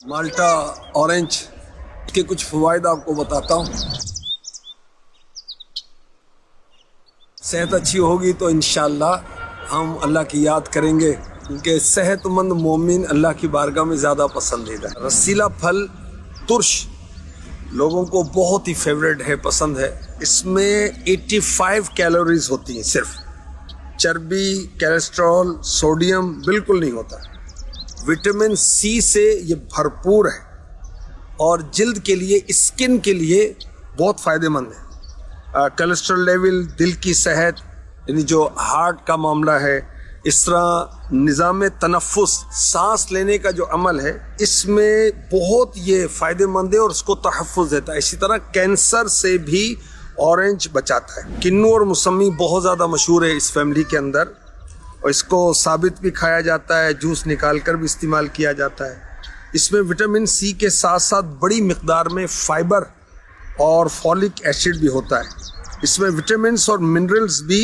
माल्टा orange के कुछ फ़वाइद आपको बताता हूँ। सेहत अच्छी होगी तो इंशाअल्लाह हम अल्लाह की याद करेंगे, क्योंकि सेहतमंद मोमिन अल्लाह की बारगाह में ज़्यादा पसंदीदा है। रसीला फल तुर्श लोगों को बहुत ही फेवरेट है, पसंद है। इसमें 85 कैलोरीज होती हैं सिर्फ। चर्बी, कोलेस्ट्रॉल, सोडियम बिल्कुल नहीं होता। विटामिन सी से ये भरपूर है और जिल्द के लिए, स्किन के लिए बहुत फ़ायदेमंद है। कोलेस्ट्रॉल लेवल, दिल की सेहत, यानी जो हार्ट का मामला है, इस तरह निज़ाम तनफ़ुस, सांस लेने का जो अमल है, इसमें बहुत ये फ़ायदेमंद है और उसको तहफ़्फ़ुज़ देता है। इसी तरह कैंसर से भी ऑरेंज बचाता है। किन्नू और मौसमी बहुत ज़्यादा मशहूर है इस फैमिली के अंदर, और इसको साबित भी खाया जाता है, जूस निकाल कर भी इस्तेमाल किया जाता है। इसमें विटामिन सी के साथ साथ बड़ी मिक़दार में फ़ाइबर और फॉलिक एसिड भी होता है। इसमें विटामिन्स और मिनरल्स भी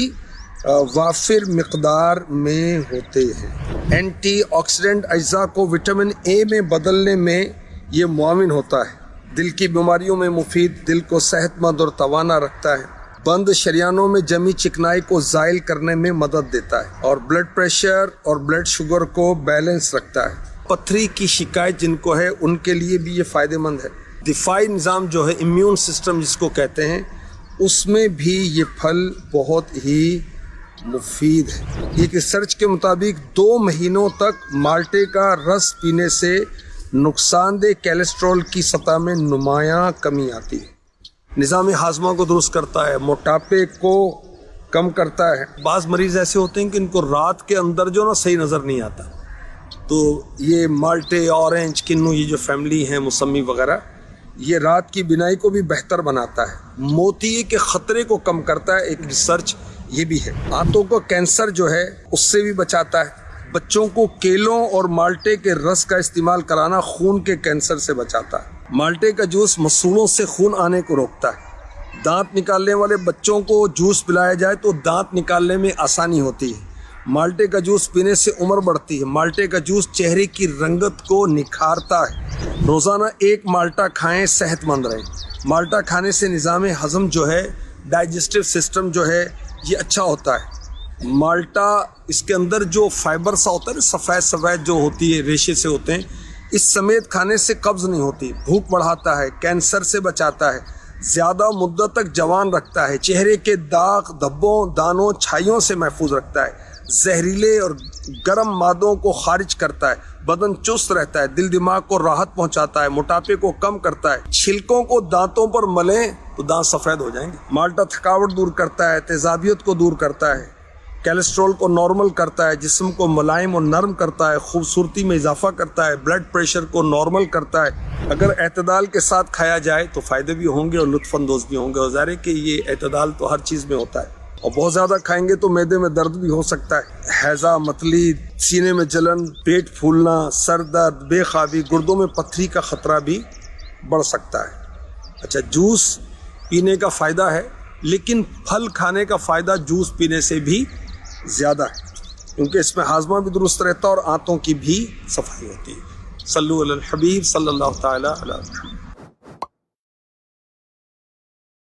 वाफिर मिक़दार में होते हैं। एंटीऑक्सीडेंट अज्जा को विटामिन ए में बदलने में ये मुआविन होता है। दिल की बीमारियों में मुफीद, दिल को सेहतमंद और तवाना रखता है। बंद शरियानों में जमी चिकनाई को ज़ाइल करने में मदद देता है और ब्लड प्रेशर और ब्लड शुगर को बैलेंस रखता है। पथरी की शिकायत जिनको है उनके लिए भी ये फ़ायदेमंद है। दिफाई निज़ाम जो है, इम्यून सिस्टम जिसको कहते हैं, उसमें भी ये फल बहुत ही मुफीद है। एक रिसर्च के मुताबिक 2 महीनों तक माल्टे का रस पीने से नुकसानदेह कोलेस्ट्रॉल की सतह में नुमायां कमी आती है। निज़ाम हाजमा को दुरुस्त करता है, मोटापे को कम करता है। बाज़ मरीज़ ऐसे होते हैं कि इनको रात के अंदर जो ना सही नज़र नहीं आता, तो ये माल्टे, ऑरेंज, किन्नू, ये जो फैमिली हैं, मौसमी वगैरह, ये रात की बिनाई को भी बेहतर बनाता है। मोतिये के ख़तरे को कम करता है, एक रिसर्च ये भी है। आंतों को कैंसर जो है उससे भी बचाता है। बच्चों को केलों और माल्टे के रस का इस्तेमाल कराना खून के कैंसर से बचाता है। माल्टे का जूस मसूड़ों से खून आने को रोकता है। दांत निकालने वाले बच्चों को जूस पिलाया जाए तो दांत निकालने में आसानी होती है। माल्टे का जूस पीने से उम्र बढ़ती है। माल्टे का जूस चेहरे की रंगत को निखारता है। रोज़ाना 1 माल्टा खाएं, सेहतमंद रहें। माल्टा खाने से निज़ाम हज़म जो है, डाइजेस्टिव सिस्टम जो है, ये अच्छा होता है। माल्टा, इसके अंदर जो फाइबर सा होता है, सफ़ेद सफ़ेद जो होती है, रेशे से होते हैं, इस समेत खाने से कब्ज़ नहीं होती। भूख बढ़ाता है, कैंसर से बचाता है, ज़्यादा मुद्दत तक जवान रखता है, चेहरे के दाग, धब्बों, दानों, छाइयों से महफूज रखता है, जहरीले और गर्म मादों को खारिज करता है, बदन चुस्त रहता है, दिल दिमाग को राहत पहुंचाता है, मोटापे को कम करता है। छिलकों को दांतों पर मलें तो दांत सफ़ेद हो जाएंगे। माल्टा थकावट दूर करता है, तेज़ाबियत को दूर करता है, कोलेस्ट्रॉल को नॉर्मल करता है, जिस्म को मुलायम और नरम करता है, खूबसूरती में इजाफा करता है, ब्लड प्रेशर को नॉर्मल करता है। अगर एतदाल के साथ खाया जाए तो फ़ायदे भी होंगे और लुत्फ़अंदोज़ भी होंगे। और ज़ाहिर है कि ये एतदाल तो हर चीज़ में होता है, और बहुत ज़्यादा खाएंगे तो मैदे में दर्द भी हो सकता है। हैज़ा, मतली, सीने में जलन, पेट फूलना, सर दर्द, बेख्वाबी, गुर्दों में पथरी का ख़तरा भी बढ़ सकता है। अच्छा, जूस पीने का फ़ायदा है, लेकिन फल खाने का फ़ायदा जूस पीने से भी ज़्यादा है, क्योंकि इसमें हाजमा भी दुरुस्त रहता है और आंतों की भी सफाई होती है। सल्लु अलल हबीब सल्लल्लाहु तआला अलैहि वसल्लम।